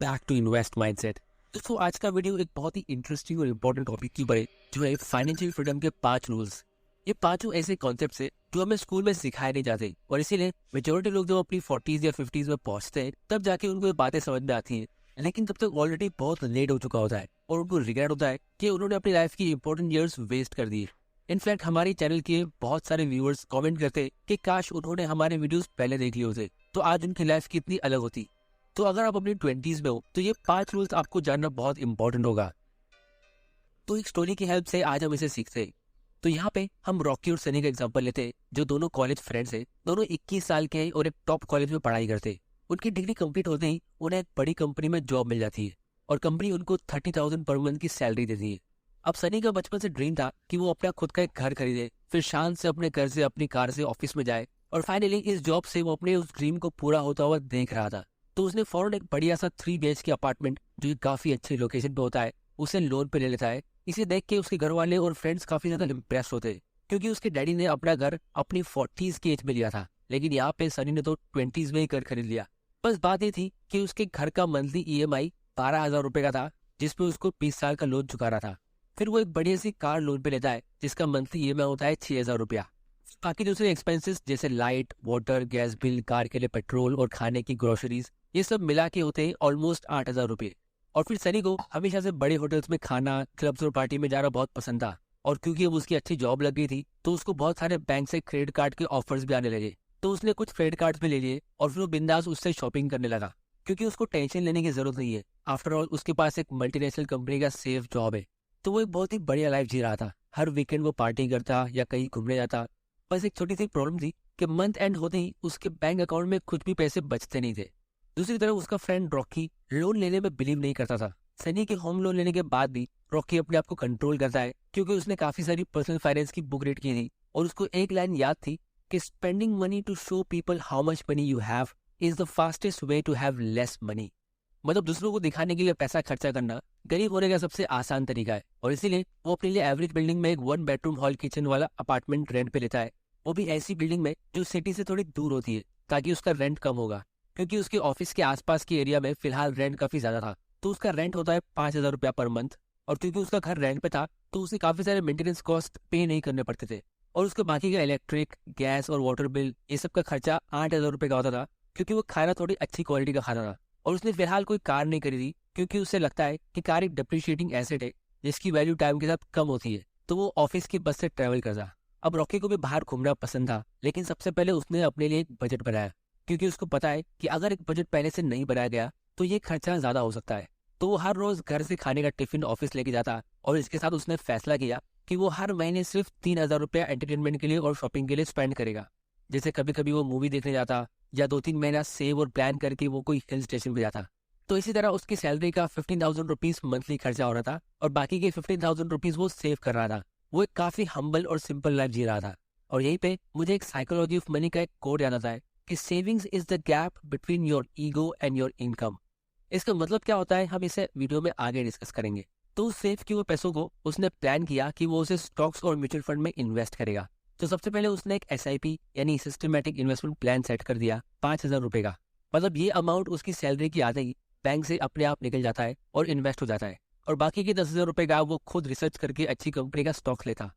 Back to invest mindset. दोस्तों आज का वीडियो एक बहुत ही इंटरेस्टिंग और इम्पोर्टेंट टॉपिक के ऊपर है, जो है फाइनेंशियल फ्रीडम के 5 रूल्स। ये पांचों ऐसे कॉन्सेप्ट्स है जो हमें स्कूल में सिखाए नहीं जाते, और इसीलिए मेजोरिटी लोग जब अपनी 40s या 50s में पहुंचते हैं तब जाके उनको ये बातें समझ में आती हैं। लेकिन तब तक ऑलरेडी बहुत लेट हो चुका होता है और उनको रिग्रेट होता है कि उन्होंने अपनी लाइफ की इंपॉर्टेंट ईयर्स वेस्ट कर दिए। इनफैक्ट हमारे चैनल के बहुत सारे व्यूअर्स कमेंट करते कि काश उन्होंने हमारे वीडियोस पहले देख लिए होते तो आज उनकी लाइफ कितनी अलग होती। तो अगर आप अपनी 20s में हो तो ये 5 रूल्स आपको जानना बहुत इंपॉर्टेंट होगा। तो एक स्टोरी की हेल्प से आज हम इसे सीखते हैं। तो यहाँ पे हम रॉकी और सनी का एग्जांपल लेते हैं, जो दोनों कॉलेज फ्रेंड्स हैं। दोनों 21 साल के हैं और एक टॉप कॉलेज में पढ़ाई करते हैं। उनकी डिग्री कंप्लीट होते ही उन्हें एक बड़ी कंपनी में जॉब मिल जाती है और कंपनी उनको 30,000 पर मंथ की सैलरी देती है। अब सनी का बचपन से ड्रीम था कि वो अपना खुद का एक घर खरीदे, फिर शान से अपने घर से अपनी कार से ऑफिस में जाए, और फाइनली इस जॉब से वो अपने उस ड्रीम को पूरा होता हुआ देख रहा था। तो उसने फौरन एक बढ़िया सा 3 BHK अपार्टमेंट, जो काफी अच्छी लोकेशन पे होता है, उसे लोन पे ले लेता है। इसे देख के उसके घर वाले और फ्रेंड्स काफी ज्यादा इम्प्रेस होते हैं, क्योंकि उसके डैडी ने अपना घर अपनी 40s की एज में लिया था, लेकिन यहाँ पे सनी ने तो 20s में ही घर खरीद लिया। बस बात ये थी कि उसके घर का मंथली EMI 12,000 रुपए का था, जिसपे उसको 20 साल का लोन चुकाना था। फिर वो एक बढ़िया सी कार लोन पे लेता है, जिसका मंथली EMI होता है 6,000 रुपया। बाकी दूसरे एक्सपेंसेस जैसे light, water, gas bill, car के लिए पेट्रोल और खाने की ग्रोसरीज, ये सब मिला के होते हैं ऑलमोस्ट 8,000 रुपये। और फिर सनी को हमेशा से बड़े होटल्स में खाना, क्लब्स और पार्टी में जाना बहुत पसंद था। और क्योंकि अब उसकी अच्छी जॉब लग गई थी तो उसको बहुत सारे बैंक से क्रेडिट कार्ड के ऑफर्स भी आने लगे। तो उसने कुछ क्रेडिट कार्ड्स भी ले लिए और फिर वो बिंदास उससे शॉपिंग करने लगा, क्योंकि उसको टेंशन लेने की जरूरत नहीं है। आफ्टर ऑल उसके पास एक मल्टीनेशनल कंपनी का सेफ जॉब है। तो वो एक बहुत ही बढ़िया लाइफ जी रहा था। हर वीकेंड वो पार्टी करता या कहीं घूमने जाता। बस एक छोटी सी प्रॉब्लम थी कि मंथ एंड होते ही उसके बैंक अकाउंट में कुछ भी पैसे बचते नहीं थे। दूसरी तरफ उसका फ्रेंड रॉकी लोन लेने में बिलीव नहीं करता था। सनी के होम लोन लेने के बाद भी रॉकी अपने आप को कंट्रोल करता है, क्योंकि उसने काफी सारी पर्सनल फाइनेंस की बुक रीड की थी और उसको एक लाइन याद थी कि spending money to show people how much money you have is the fastest way to have less money. मतलब दूसरों को दिखाने के लिए पैसा खर्चा करना गरीब होने का सबसे आसान तरीका है, और इसीलिए वो अपने लिए एवरेज बिल्डिंग में एक 1 बेडरूम हॉल किचन वाला अपार्टमेंट रेंट पे लेता है, वो भी ऐसी बिल्डिंग में जो सिटी से थोड़ी दूर होती है, ताकि उसका रेंट कम होगा। क्योंकि उसके ऑफिस के आसपास के एरिया में फिलहाल रेंट काफी ज्यादा था, तो उसका रेंट होता है 5,000 रुपया पर मंथ। और क्योंकि उसका घर रेंट पे था तो उसे काफी सारे मेंटेनेंस कॉस्ट पे नहीं करने पड़ते थे, और उसके बाकी का इलेक्ट्रिक, गैस और वाटर बिल, ये सब का खर्चा 8,000 रुपये का होता था, क्योंकि वो खाना थोड़ी अच्छी क्वालिटी का खाना था। और उसने फिलहाल कोई कार नहीं खरीदी, क्योंकि उसे लगता है कि कार एक डिप्रिशिएटिंग एसेट है जिसकी वैल्यू टाइम के साथ कम होती है। तो वो ऑफिस की बस से ट्रेवल करता। अब रॉकी को भी बाहर घूमना पसंद था, लेकिन सबसे पहले उसने अपने लिए एक बजट बनाया, क्योंकि उसको पता है कि अगर एक बजट पहले से नहीं बनाया गया तो ये खर्चा ज्यादा हो सकता है। तो वो हर रोज घर से खाने का टिफिन ऑफिस लेके जाता, और इसके साथ उसने फैसला किया कि वो हर महीने सिर्फ 3,000 रुपया एंटरटेनमेंट के लिए और शॉपिंग के लिए स्पेंड करेगा। जैसे कभी कभी वो मूवी देखने जाता, या 2-3 महीना सेव और प्लान करके वो कोई हिल स्टेशन पे जाता। तो इसी तरह उसकी सैलरी का 15,000 रुपीज मंथली खर्चा हो रहा था, और बाकी के 15,000 रुपीज वो सेव कर रहा था। वो एक काफी हम्बल और सिंपल लाइफ जी रहा था। और यहीं पे मुझे एक साइकोलॉजी ऑफ मनी का एक कोड याद आता है कि savings is the gap between your ego and your income. इसका मतलब क्या होता है हम इसे वीडियो में आगे डिस्कस करेंगे। तो उस सेव किए हुए पैसों को उसने प्लान किया कि वो उसे स्टॉक्स और म्यूचुअल फंड में इन्वेस्ट करेगा। तो सबसे पहले उसने एक SIP यानी सिस्टमेटिक इन्वेस्टमेंट प्लान सेट कर दिया 5,000 रुपए का। मतलब ये अमाउंट उसकी सैलरी की आते ही बैंक से अपने आप निकल जाता है और इन्वेस्ट हो जाता है, और बाकी के 10,000 रुपए का वो खुद रिसर्च करके अच्छी कंपनी का स्टॉक लेता।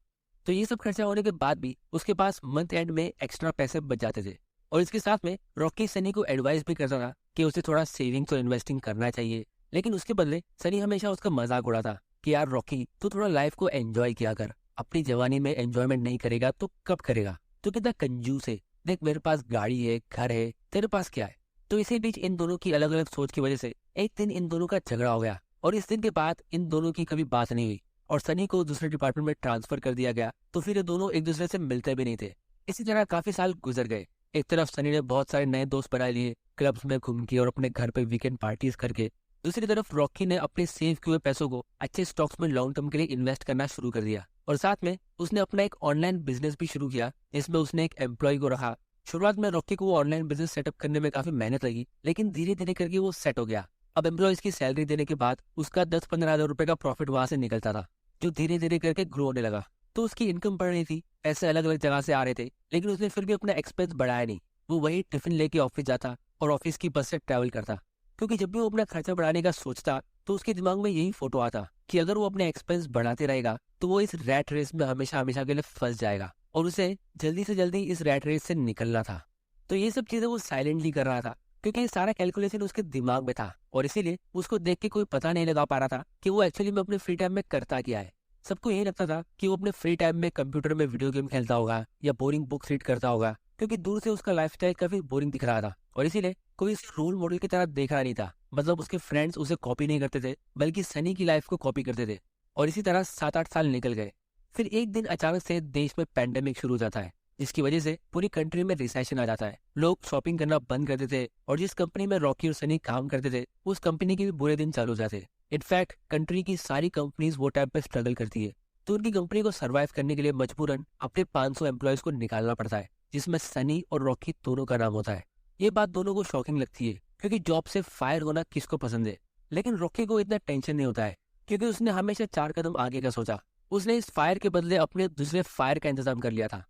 तो ये सब खर्चा होने के बाद भी उसके पास मंथ एंड में एक्स्ट्रा पैसे बच जाते थे। और इसके साथ में रॉकी सनी को एडवाइस भी करता था कि उसे थोड़ा सेविंग्स और इन्वेस्टिंग करना चाहिए, लेकिन उसके बदले सनी हमेशा उसका मजाक उड़ाता कि यार रॉकी, तू थोड़ा लाइफ को एंजॉय किया कर, अपनी जवानी में एंजॉयमेंट नहीं करेगा तो कब करेगा, तू कितना कंजूस है, देख मेरे पास गाड़ी है, घर है, तेरे पास क्या है। तो इसी बीच इन दोनों की अलग अलग सोच की वजह से एक दिन इन दोनों का झगड़ा हो गया, और इस दिन के बाद इन दोनों की कभी बात नहीं हुई, और सनी को दूसरे डिपार्टमेंट में ट्रांसफर कर दिया गया। तो फिर ये दोनों एक दूसरे से मिलते भी नहीं थे। इसी तरह काफी साल गुजर गए। एक तरफ सनी ने बहुत सारे नए दोस्त बना लिए, क्लब्स में घूम के और अपने घर पे वीकेंड पार्टीज करके। दूसरी तरफ रॉकी ने अपने सेव किए हुए पैसों को अच्छे स्टॉक्स में लॉन्ग टर्म के लिए इन्वेस्ट करना शुरू कर दिया, और साथ में उसने अपना एक ऑनलाइन बिजनेस भी शुरू किया, जिसमें उसने एक एम्प्लॉय को रखा। शुरुआत में रॉकी को वो ऑनलाइन बिजनेस सेटअप करने में काफी मेहनत लगी, लेकिन धीरे धीरे करके वो सेट हो गया। अब एम्प्लॉयज की सैलरी देने के बाद उसका 10-15 हजार रुपए का प्रॉफिट वहां से निकलता था, जो धीरे धीरे करके ग्रो होने लगा। तो उसकी इनकम बढ़ रही थी, पैसे अलग अलग जगह से आ रहे थे, लेकिन उसने फिर भी अपना एक्सपेंस बढ़ाया नहीं। वो वही टिफिन लेके ऑफिस जाता और ऑफिस की बस से ट्रैवल करता। क्योंकि जब भी वो अपना खर्चा बढ़ाने का सोचता तो उसके दिमाग में यही फोटो आता कि अगर वो अपने एक्सपेंस बढ़ाते रहेगा तो वो इस रैट रेस में हमेशा हमेशा के लिए फंस जाएगा और उसे जल्दी से जल्दी इस रैट रेस से निकलना था। तो ये सब चीजें वो साइलेंटली कर रहा था क्योंकि ये सारा कैलकुलेशन उसके दिमाग में था और इसीलिए उसको देख के कोई पता नहीं लगा पा रहा था कि वो एक्चुअली में अपने फ्री टाइम में करता क्या है। सबको यही लगता था कि वो अपने फ्री टाइम में कंप्यूटर में वीडियो गेम खेलता होगा या बोरिंग बुक्स रीड करता होगा, क्योंकि दूर से उसका लाइफस्टाइल काफी बोरिंग दिख रहा था और इसीलिए कोई उसे रोल मॉडल की तरह देख रहा नहीं था। मतलब उसके फ्रेंड्स उसे कॉपी नहीं करते थे बल्कि सनी की लाइफ को कॉपी करते थे। और इसी तरह 7-8 साल निकल गए। फिर एक दिन अचानक से देश में पैंडेमिक शुरू हो जाता है जिसकी वजह से पूरी कंट्री में रिसेशन आ जाता है। लोग शॉपिंग करना बंद कर देते और जिस कंपनी में रॉकी और सनी काम करते थे उस कंपनी के भी बुरे दिन चालू हो जाते। इनफैक्ट कंट्री की सारी कंपनीज वो टाइम पे स्ट्रगल करती है तो उनकी कंपनी को सर्वाइव करने के लिए मजबूरन अपने 500 एम्प्लॉयज को निकालना पड़ता है जिसमें सनी और रॉकी दोनों का नाम होता है। ये बात दोनों को शॉकिंग लगती है क्योंकि जॉब से फायर होना किसको पसंद है, लेकिन रॉकी को इतना टेंशन नहीं होता है क्योंकि उसने हमेशा 4 कदम आगे का सोचा। उसने इस फायर के बदले अपने दूसरे फायर का इंतजाम कर लिया था।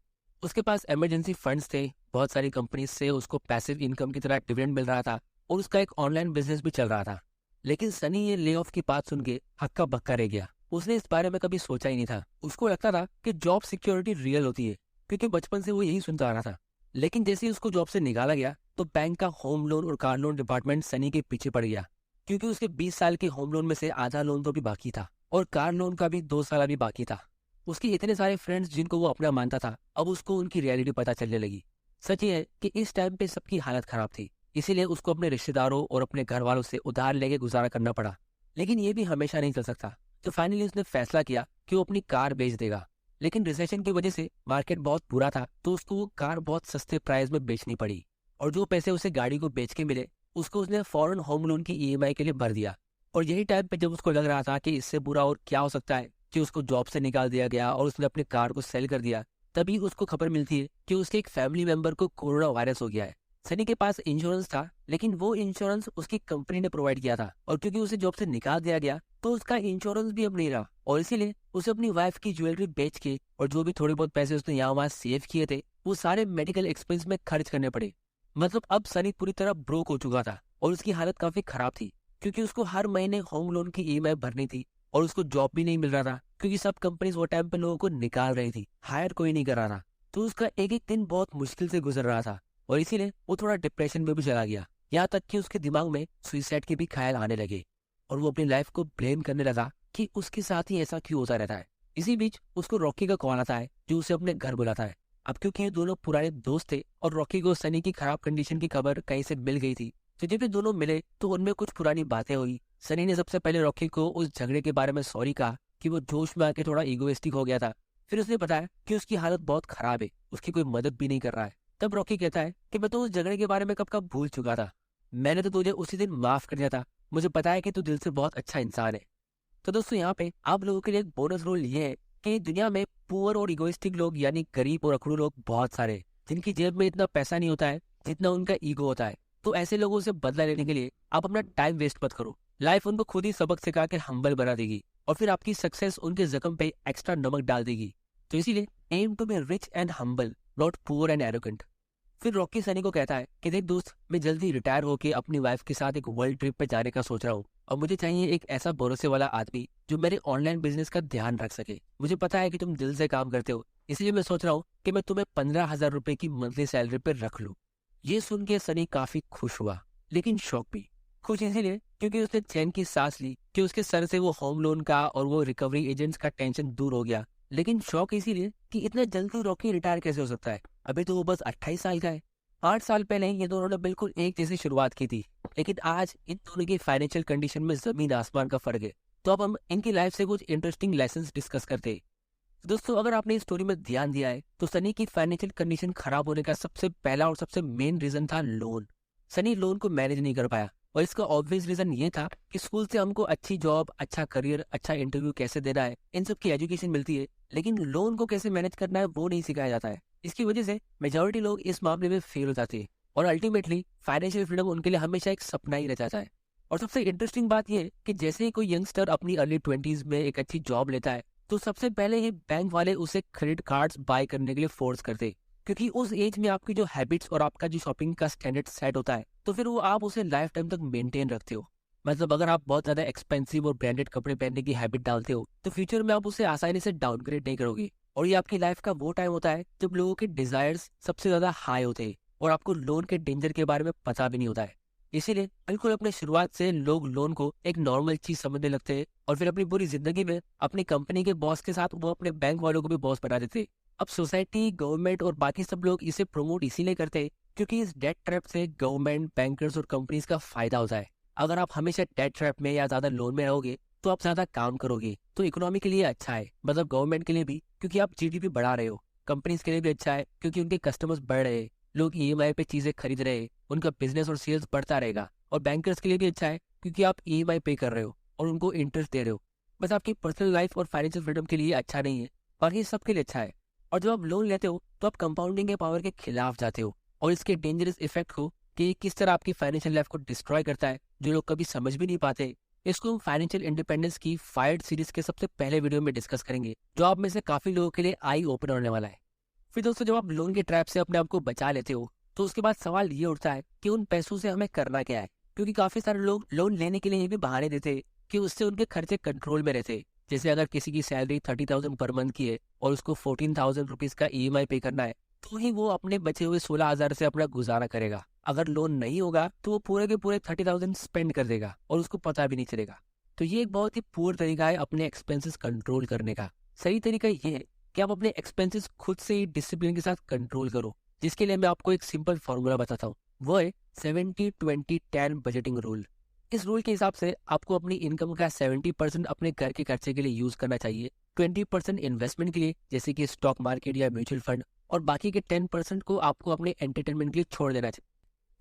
उसके पास इमरजेंसी फंड्स थे, बहुत सारी कंपनीज से उसको पैसिव इनकम की तरह डिविडेंड मिल रहा था और उसका एक ऑनलाइन बिजनेस भी चल रहा था। लेकिन सनी ये ले ऑफ की बात सुन के हक्का बक्का रह गया। उसने इस बारे में कभी सोचा ही नहीं था। उसको लगता था कि जॉब सिक्योरिटी रियल होती है क्योंकि बचपन से वो यही सुनता आ रहा था। लेकिन जैसे ही उसको जॉब से निकाला गया तो बैंक का होम लोन और कार लोन डिपार्टमेंट सनी के पीछे पड़ गया क्योंकि उसके 20 साल के होम लोन में से आधा लोन तो भी बाकी था और कार लोन का भी 2 साल अभी बाकी था। उसके इतने सारे फ्रेंड्स जिनको वो अपना मानता था अब उसको उनकी रियलिटी पता चलने लगी। सच ये है कि इस टाइम पे सबकी हालत खराब थी, इसीलिए उसको अपने रिश्तेदारों और अपने घर वालों से उधार लेके गुजारा करना पड़ा। लेकिन ये भी हमेशा नहीं चल सकता तो फाइनली उसने फैसला किया कि वो अपनी कार बेच देगा। लेकिन रिसेशन की वजह से मार्केट बहुत बुरा था तो उसको वो कार बहुत सस्ते प्राइस में बेचनी पड़ी और जो पैसे उसे गाड़ी को बेच के मिले उसको उसने फौरन होम लोन की ईएमआई के लिए भर दिया। और यही टाइम पे जब उसको लग रहा था कि इससे बुरा और क्या हो सकता है कि उसको जॉब से निकाल दिया गया और उसने अपनी कार को सेल कर दिया, तभी उसको खबर मिलती है कि उसके एक फैमिली मेंबर को कोरोना वायरस हो गया है। सनी के पास इंश्योरेंस था लेकिन वो इंश्योरेंस उसकी कंपनी ने प्रोवाइड किया था और क्योंकि उसे जॉब से निकाल दिया गया तो उसका इंश्योरेंस भी अब नहीं रहा और इसीलिए उसे अपनी वाइफ की ज्वेलरी बेच के और जो भी थोड़े बहुत पैसे उसने यहाँ वहाँ सेव किए थे वो सारे मेडिकल एक्सपेंस में खर्च करने पड़े। मतलब अब सनी पूरी तरह ब्रोक हो चुका था और उसकी हालत काफी खराब थी क्योंकि उसको हर महीने होम लोन की ईएमआई भरनी थी और उसको जॉब भी नहीं मिल रहा था क्योंकि सब कंपनीज वो टाइम पे लोगों को निकाल रही थी, हायर कोई नहीं कर रहा था। तो उसका एक एक दिन बहुत मुश्किल से गुजर रहा था और इसीलिए वो थोड़ा डिप्रेशन में भी चला गया। यहाँ तक कि उसके दिमाग में सुइसाइड के भी ख्याल आने लगे और वो अपनी लाइफ को ब्लेम करने लगा कि उसके साथ ही ऐसा क्यों होता रहता है। इसी बीच उसको रॉकी का कॉल आता है जो उसे अपने घर बुलाता है। अब क्योंकि ये दोनों पुराने दोस्त थे और रॉकी को सनी की खराब कंडीशन की खबर कहीं से मिल गई थी तो जब ये दोनों मिले तो उनमें कुछ पुरानी बातें हुई। सनी ने सबसे पहले रॉकी को उस झगड़े के बारे में सॉरी कहा कि वो जोश में आके थोड़ा ईगोइस्टिक हो गया था। फिर उसने बताया कि उसकी हालत बहुत खराब है, उसकी कोई मदद भी नहीं कर रहा है। तब रॉकी कहता है कि मैं तो उस झगड़े के बारे में कब कब भूल चुका था, मैंने तो तुझे उसी दिन माफ कर दिया था, मुझे पता है कि तू दिल से बहुत अच्छा इंसान है। तो दोस्तों यहाँ पे आप लोगों के लिए एक बोनस रोल ये है कि दुनिया में पुअर और इगोइस्टिक लोग यानी गरीब और अखड़ू लोग बहुत सारे हैं, जिनकी जेब में इतना पैसा नहीं होता है जितना उनका ईगो होता है। तो ऐसे लोगों से बदला लेने के लिए आप अपना टाइम वेस्ट मत करो। लाइफ उनको खुद ही सबक सिखा के हम्बल बना देगी और फिर आपकी सक्सेस उनके जख्म पे एक्स्ट्रा नमक डाल देगी। तो इसीलिए aim to be rich and humble, not poor and arrogant. फिर रॉकी सनी को कहता है कि देख दोस्त, मैं जल्दी रिटायर होके अपनी वाइफ के साथ एक वर्ल्ड ट्रिप पे जाने का सोच रहा हूँ और मुझे चाहिए एक ऐसा भरोसे वाला आदमी जो मेरे ऑनलाइन बिजनेस का ध्यान रख सके। मुझे पता है कि तुम दिल से काम करते हो, इसलिए मैं सोच रहा हूँ कि मैं तुम्हें 15,000 रुपए की मंथली सैलरी पे रख लूँ। ये सुन के सनी काफी खुश हुआ लेकिन शौक भी। खुश इसीलिए क्योंकि उसने चैन की सांस ली कि उसके सर से वो होम लोन का और वो रिकवरी एजेंट्स का टेंशन दूर हो गया, लेकिन शौक इसीलिए कि इतना जल्दी रॉकी रिटायर कैसे हो सकता है, अभी तो वो बस 28 साल का है। 8 साल पहले ये दोनों ने बिल्कुल एक जैसी शुरुआत की थी, लेकिन आज इन दोनों की फाइनेंशियल कंडीशन में जमीन आसमान का फर्क है। तो अब हम इनकी लाइफ से कुछ इंटरेस्टिंग लेसन्स डिस्कस करते हैं। दोस्तों अगर आपने इस स्टोरी में ध्यान दिया है तो सनी की फाइनेंशियल कंडीशन खराब होने का सबसे पहला और सबसे मेन रीजन था लोन। सनी लोन को मैनेज नहीं कर पाया और इसका ऑब्वियस रीजन ये था कि स्कूल से हमको अच्छी जॉब, अच्छा करियर, अच्छा इंटरव्यू कैसे देना है, इन सब की एजुकेशन मिलती है, लेकिन लोन को कैसे मैनेज करना है वो नहीं सिखाया जाता है। इसकी वजह से मेजॉरिटी लोग इस मामले में फेल हो जाते हैं और अल्टीमेटली फाइनेंशियल फ्रीडम उनके लिए हमेशा एक सपना ही रह जाता है। और सबसे इंटरेस्टिंग बात यह है कि जैसे ही कोई यंगस्टर अपनी अर्ली 20s में एक अच्छी जॉब लेता है तो सबसे पहले ही बैंक वाले उसे क्रेडिट कार्ड्स बाय करने के लिए फोर्स करते, क्योंकि उस एज में आपकी जो हैबिट्स और आपका जो शॉपिंग का स्टैंडर्ड सेट होता है, तो फिर वो आप उसे लाइफ टाइम तक मेंटेन रखते हो। मतलब अगर आप बहुत ज्यादा एक्सपेंसिव और ब्रांडेड कपड़े पहनने की हैबिट डालते हो, तो फ्यूचर में आप उसे आसानी से डाउनग्रेड नहीं करोगे। और ये आपकी लाइफ का वो टाइम होता है जब लोगों के डिजायर्स सबसे ज्यादा हाई होते हैं और आपको लोन के डेंजर के बारे में पता भी नहीं होता है। इसीलिए बिल्कुल अपने शुरुआत से लोग लोन को एक नॉर्मल चीज समझने लगते हैं और फिर अपनी पूरी जिंदगी में अपनी कंपनी के बॉस के साथ वो अपने बैंक वालों को भी बॉस बना देते हैं। अब सोसाइटी, गवर्नमेंट और बाकी सब लोग इसे प्रमोट इसीलिए करते हैं क्योंकि इस डेट ट्रैप से गवर्नमेंट, बैंकर्स और कंपनीज का फायदा होता है। अगर आप हमेशा डेट ट्रैप में या ज्यादा लोन में रहोगे तो आप ज्यादा काम करोगे, तो इकोनॉमी के लिए अच्छा है, मतलब गवर्नमेंट के लिए भी क्योंकि आप जीडीपी बढ़ा रहे हो, कंपनीज के लिए भी अच्छा है क्योंकि उनके कस्टमर्स बढ़ रहे हैं, लोग ईएमआई पे चीजें खरीद रहे हैं, उनका बिजनेस और सेल्स बढ़ता रहेगा। और बैंकर्स के लिए भी अच्छा है क्योंकि आप ईएमआई पे कर रहे हो और उनको इंटरेस्ट दे रहे हो। बस आपकी पर्सनल लाइफ और फाइनेंशियल फ्रीडम के लिए अच्छा नहीं है, बाकी सबके लिए अच्छा है। और जब आप लोन लेते हो तो आप कंपाउंडिंग के पावर के खिलाफ जाते हो और इसके डेंजरस इफेक्ट को कि किस तरह आपकी फाइनेंशियल लाइफ को डिस्ट्रॉय करता है, जो लोग कभी समझ भी नहीं पाते। इसको हम फाइनेंशियल इंडिपेंडेंस की फायर्ड सीरीज के सबसे पहले वीडियो में डिस्कस करेंगे, जो आप में से काफी लोगों के लिए आई ओपन होने वाला है। फिर दोस्तों, जब आप लोन के ट्रैप से अपने आप को बचा लेते हो तो उसके बाद सवाल ये उठता है कि उन पैसों से हमें करना क्या है, क्योंकि काफी सारे लोग लोन लेने के लिए ये भी बहाने देते कि उससे उनके खर्चे कंट्रोल में रहते। जैसे अगर किसी की सैलरी 30,000 पर मंथ की है और उसको 14,000 रुपीज का ईएमआई पे करना है, तो ही वो अपने बचे हुए 16,000 से अपना गुजारा करेगा। अगर लोन नहीं होगा तो वो पूरे के पूरे 30,000 स्पेंड कर देगा और उसको पता भी नहीं चलेगा। तो ये एक बहुत ही पुअर तरीका है अपने एक्सपेंसेस कंट्रोल करने का। सही तरीका ये है कि आप अपने एक्सपेंसेस खुद से ही डिसिप्लिन के साथ कंट्रोल करो, जिसके लिए मैं आपको एक सिंपल फॉर्मूला बताता हूँ। वो है 70-20-10 बजटिंग रूल। इस रूल के हिसाब से आपको अपनी इनकम का 70% अपने घर के खर्चे के लिए यूज करना चाहिए, 20% इन्वेस्टमेंट के लिए जैसे कि स्टॉक मार्केट या म्यूचुअल फंड, और बाकी के 10% को आपको अपने एंटरटेनमेंट के लिए छोड़ देना चाहिए।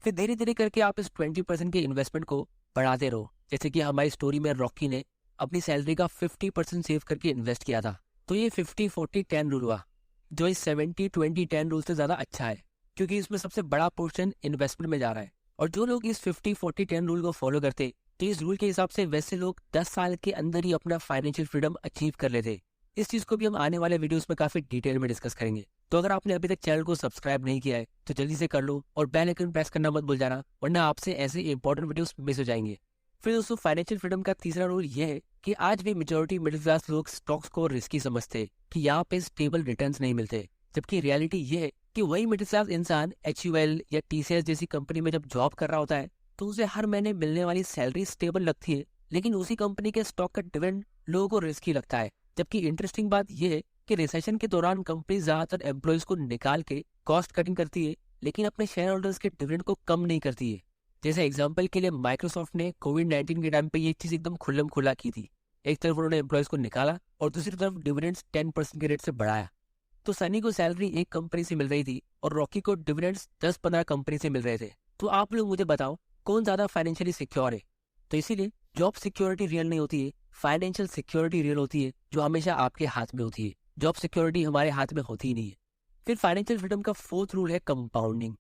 फिर धीरे धीरे करके आप इस 20% के इन्वेस्टमेंट को बढ़ाते रहो। जैसे कि हमारी स्टोरी में रॉकी ने अपनी सैलरी का 50% सेव करके इन्वेस्ट किया था, तो ये 50-40-10 रूल हुआ, जो इस 70-20-10 रूल से ज्यादा अच्छा है क्योंकि इसमें सबसे बड़ा पोर्शन इन्वेस्टमेंट में जा रहा है। और जो लोग इस 50-40-10 रूल को फॉलो करते, तो इस रूल के हिसाब से वैसे लोग 10 साल के अंदर ही अपना फाइनेंशियल फ्रीडम अचीव कर लेते। इस चीज को भी हम आने वाले वीडियोस में काफी डिटेल में डिस्कस करेंगे। तो अगर आपने अभी तक चैनल को सब्सक्राइब नहीं किया है तो जल्दी से कर लो और बेल आइकन प्रेस करना मत भूल जाना, वरना आपसे ऐसे इंपॉर्टेंट वीडियोस मिस हो जाएंगे। फिर दोस्तों, फाइनेंशियल फ्रीडम का तीसरा रूल ये है कि आज भी मेजोरिटी मिडिल क्लास लोग स्टॉक्स को रिस्की समझते कि यहाँ पे स्टेबल रिटर्न्स नहीं मिलते, जबकि रियलिटी ये है कि वही मिडिल क्लास इंसान HUL या TCS जैसी कंपनी में जब जॉब कर रहा होता है तो उसे हर महीने मिलने वाली सैलरी स्टेबल लगती है, लेकिन उसी कंपनी के स्टॉक का डिविडेंड लोगों को रिस्की लगता है। जबकि इंटरेस्टिंग बात यह है कि रिसेशन के दौरान कंपनी ज्यादातर एम्प्लॉयज को निकाल के कॉस्ट कटिंग करती है, लेकिन अपने शेयर होल्डर्स के डिविडेंड को कम नहीं करती है। जैसे एग्जांपल के लिए माइक्रोसॉफ्ट ने कोविड-19 के टाइम पे ये चीज एकदम खुल्लम खुला की थी। एक तरफ उन्होंने एम्प्लॉयज को निकाला और दूसरी तरफ डिविडेंड्स 10% के रेट से बढ़ाया। तो सनी को सैलरी एक कंपनी से मिल रही थी और रॉकी को डिविडेंड्स 10-15 कंपनी से मिल रहे थे। तो आप लोग मुझे बताओ कौन ज्यादा फाइनेंशियली सिक्योर है। तो इसीलिए जॉब सिक्योरिटी रियल नहीं होती है, फाइनेंशियल सिक्योरिटी रियल होती है, जो हमेशा आपके हाथ में होती है। जॉब सिक्योरिटी हमारे हाथ में होती ही नहीं है। फिर फाइनेंशियल फ्रीडम का फोर्थ रूल है कंपाउंडिंग।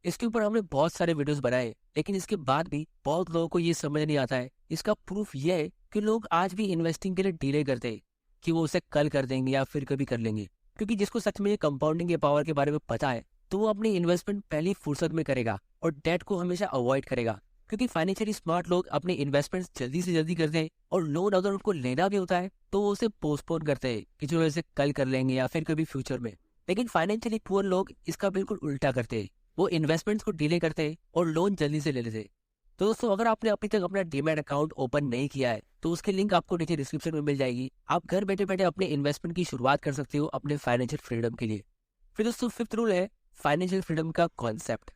इसके ऊपर हमने बहुत सारे वीडियोस बनाए, लेकिन इसके बाद भी बहुत लोगों को ये समझ नहीं आता है। इसका प्रूफ ये है कि लोग आज भी इन्वेस्टिंग के लिए डिले करते हैं कि वो उसे कल कर देंगे या फिर कभी कर लेंगे, क्योंकि जिसको सच में कंपाउंडिंग के पावर के बारे में पता है तो वो अपनी इन्वेस्टमेंट पहली फुर्सत में करेगा और डेट को हमेशा अवॉइड करेगा। क्योंकि फाइनेंशियली स्मार्ट लोग अपने इन्वेस्टमेंट्स जल्दी से जल्दी करते हैं और लोन अगर उनको लेना भी होता है तो वो उसे पोस्टपोन करते हैं कि जो ऐसे कल कर लेंगे या फिर कभी फ्यूचर में। लेकिन फाइनेंशियली पुअर लोग इसका बिल्कुल उल्टा करते हैं, वो इन्वेस्टमेंट्स को डिले करते हैं और लोन जल्दी से ले लेते हैं। तो दोस्तों, अगर आपने अभी तक अपना डीमैट अकाउंट ओपन नहीं किया है तो उसकी लिंक आपको नीचे डिस्क्रिप्शन में मिल जाएगी। आप घर बैठे बैठे अपने इन्वेस्टमेंट की शुरुआत कर सकते हो अपने फाइनेंशियल फ्रीडम के लिए। फिर दोस्तों, फिफ्थ रूल है फाइनेंशियल फ्रीडम का कॉन्सेप्ट।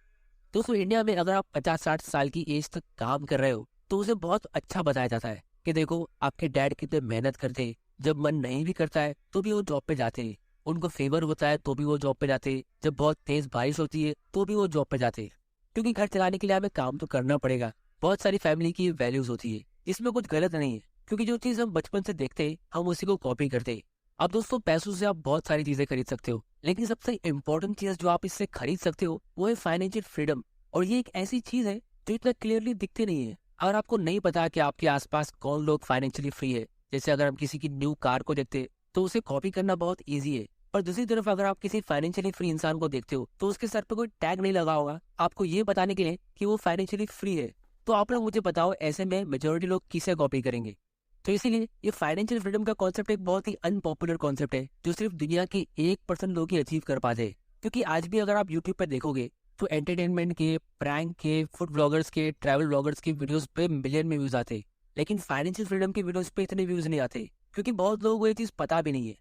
दोस्तों, इंडिया में अगर आप 50-60 साल की एज तक काम कर रहे हो तो उसे बहुत अच्छा बताया जाता है कि देखो आपके डैड कितने मेहनत करते हैं, जब मन नहीं भी करता है तो भी वो जॉब पे जाते हैं, उनको फेवर होता है तो भी वो जॉब पे जाते हैं, जब बहुत तेज बारिश होती है तो भी वो जॉब पे जाते हैं, क्योंकि घर चलाने के लिए हमें काम तो करना पड़ेगा। बहुत सारी फैमिली की वैल्यूज होती है, इसमें कुछ गलत नहीं है, क्योंकि जो चीज हम बचपन से देखते हैं हम उसी को कॉपी करते हैं। अब दोस्तों, पैसों से आप बहुत सारी चीजें खरीद सकते हो, लेकिन सबसे इंपॉर्टेंट चीज जो आप इससे खरीद सकते हो वो है फाइनेंशियल फ्रीडम। और ये एक ऐसी चीज है जो इतना क्लियरली दिखती नहीं है। अगर आपको नहीं पता कि आपके आसपास कौन लोग फाइनेंशियली फ्री है, जैसे अगर हम किसी की न्यू कार को देखते तो उसे कॉपी करना बहुत ईजी है, और दूसरी तरफ अगर आप किसी फाइनेंशियली फ्री इंसान को देखते हो तो उसके सर पे कोई टैग नहीं लगा होगा आपको ये बताने के लिए कि वो फाइनेंशियली फ्री है। तो आप लोग मुझे बताओ, ऐसे में मेजोरिटी लोग किसे कॉपी करेंगे? तो इसीलिए ये फाइनेंशियल फ्रीडम का कॉन्सेप्ट एक बहुत ही अनपॉपुलर कॉन्सेप्ट है जो सिर्फ दुनिया के 1% लोग ही अचीव कर पाते हैं। क्योंकि आज भी अगर आप यूट्यूब पर देखोगे तो एंटरटेनमेंट के, प्रैंक के, फूड ब्लॉगर्स के, ट्रैवल ब्लॉगर्स के वीडियोस पे मिलियन में व्यूज आते, लेकिन फाइनेंशियल फ्रीडम के वीडियोस पे इतने व्यूज नहीं आते क्योंकि बहुत लोगों को ये चीज पता भी नहीं है।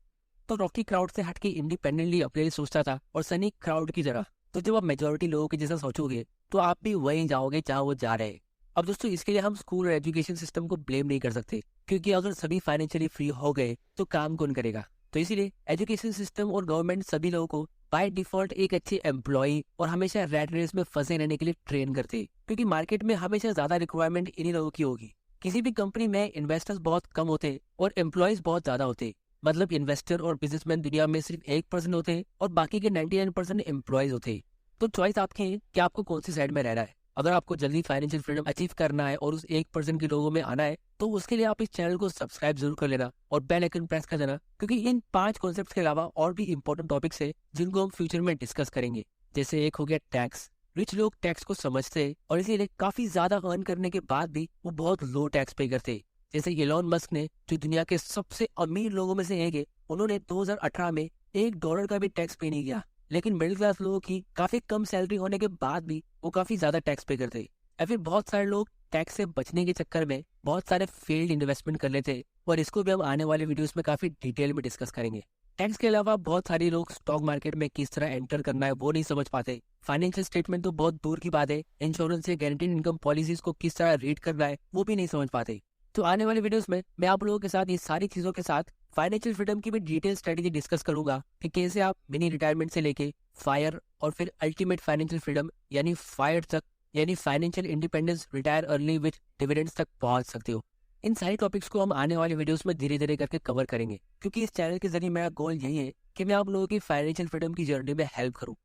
तो रॉकी क्राउड से हटके इंडिपेंडेंटली अपने लिए सोचता था और सनी क्राउड की तरह। तो जब आप मेजोरिटी लोगों के जैसा सोचोगे तो आप भी वहीं जाओगे जहाँ वो जा रहे हैं। अब दोस्तों, इसके लिए हम स्कूल और एजुकेशन सिस्टम को ब्लेम नहीं कर सकते क्योंकि अगर सभी फाइनेंशियली फ्री हो गए तो काम कौन करेगा? तो इसीलिए एजुकेशन सिस्टम और गवर्नमेंट सभी लोगों को बाय डिफॉल्ट एक अच्छे एम्प्लॉय और हमेशा रैट रेस में फंसे रहने के लिए ट्रेन करते, क्योंकि मार्केट में हमेशा ज्यादा रिक्वायरमेंट इन्हीं लोगों की होगी। किसी भी कंपनी में इन्वेस्टर्स बहुत कम होते और एम्प्लॉयज बहुत ज्यादा होते। मतलब इन्वेस्टर और बिजनेसमैन दुनिया में सिर्फ 1% होते हैं और बाकी के 99% एम्प्लॉयज होते। तो चॉइस आपकी है कि आपको कौन सी साइड में रहना है। अगर आपको जल्दी फाइनेंशियल फ्रीडम अचीव करना है और उस 1% के लोगों में आना है तो उसके लिए आप इस चैनल को सब्सक्राइब जरूर कर लेना और बेल आइकन प्रेस कर देना, क्योंकि इन 5 कॉन्सेप्ट्स के अलावा और भी इंपॉर्टेंट टॉपिक्स है जिनको हम फ्यूचर में डिस्कस करेंगे। जैसे एक हो गया टैक्स। रिच लोग टैक्स को समझते हैं और इसीलिए काफी ज्यादा अर्न करने के बाद भी वो बहुत लो टैक्स पे करते। जैसे एलोन मस्क ने, जो दुनिया के सबसे अमीर लोगों में से एक है, उन्होंने 2018 में $1 का भी टैक्स पे नहीं किया। लेकिन मिडिल क्लास लोगों की काफी कम सैलरी होने के बाद भी वो काफी ज्यादा टैक्स पे करते। या फिर बहुत सारे लोग टैक्स से बचने के चक्कर में बहुत सारे फेल्ड इन्वेस्टमेंट कर लेते, और इसको भी हम आने वाले वीडियोस में काफी डिटेल में डिस्कस करेंगे। टैक्स के अलावा बहुत सारे लोग स्टॉक मार्केट में किस तरह एंटर करना है वो नहीं समझ पाते। फाइनेंशियल स्टेटमेंट तो बहुत दूर की बात है, इंश्योरेंस या गारंटीड इनकम पॉलिसीज को किस तरह रीड करना है वो भी नहीं समझ पाते। तो आने वाले वीडियोस में मैं आप लोगों के साथ ये सारी चीजों के साथ फाइनेंशियल फ्रीडम की भी डिटेल स्ट्रेटेजी डिस्कस करूंगा कि कैसे आप मिनी रिटायरमेंट से लेके फायर और फिर अल्टीमेट फाइनेंशियल फ्रीडम यानी फायर तक, यानी financial independence, retire early with dividends तक पहुंच सकते हो। इन सारी टॉपिक्स को हम आने वाले वीडियोस में धीरे धीरे करके कवर करेंगे, क्योंकि इस चैनल के जरिए मेरा गोल यही है कि मैं आप लोगों की फाइनेंशियल फ्रीडम की जर्नी में हेल्प करूं।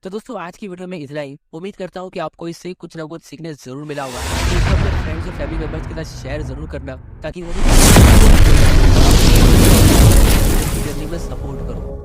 तो दोस्तों, आज की वीडियो में इतना ही। उम्मीद करता हूँ कि आपको इससे कुछ ना कुछ सीखने जरूर मिला होगा। तो इसको अपने फ्रेंड्स और फैमिली मेंबर्स के साथ शेयर जरूर करना ताकि वो भी जर्नी में सपोर्ट करो।